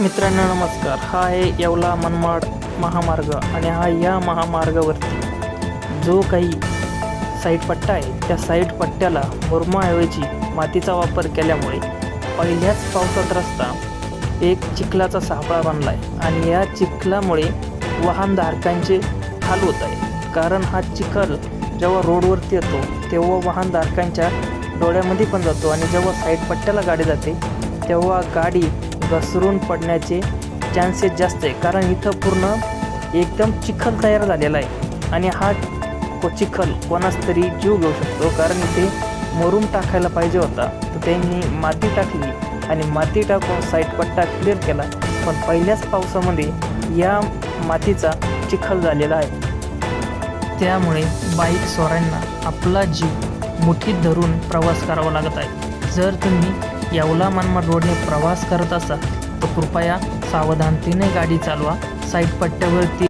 मित्रांनो नमस्कार. हा आहे येवला मनमाड महामार्ग आणि या महामार्गावरती जो काही साईड पट्टा आहे त्या साईड पट्ट्याला मुरुमाऐवजी मातीचा वापर केल्यामुळे पहिल्याच पावसात रस्ता एक चिखलाचा सापळा बनला आहे आणि या चिखलामुळे वाहनधारकांचे हाल होत आहे. कारण हा चिखल जेव्हा रोडवरती येतो तेव्हा वाहनधारकांच्या डोळ्यामध्ये पण जातो आणि जेव्हा साईड पट्ट्याला गाडी जाते तेव्हा गाडी घसरून पडण्याचे चान्सेस जास्त आहे. कारण इथं पूर्ण एकदम चिखल तयार झालेला आहे आणि हा चिखल कोणाच तरी जीव घेऊ शकतो. कारण इथे मुरुम टाकायला पाहिजे होता तर त्यांनी माती टाकली आणि माती टाकून साईड पट्टा क्लिअर केला, पण पहिल्याच पावसामध्ये या मातीचा चिखल झालेला आहे. त्यामुळे बाईक स्वारांना आपला जीव मुठीत धरून प्रवास करावा लागत आहे. जर तुम्ही येवला मनमाड रोडने प्रवास करत असाल तर कृपया सावधानतेने गाडी चालवा. साईड पट्ट्यावरती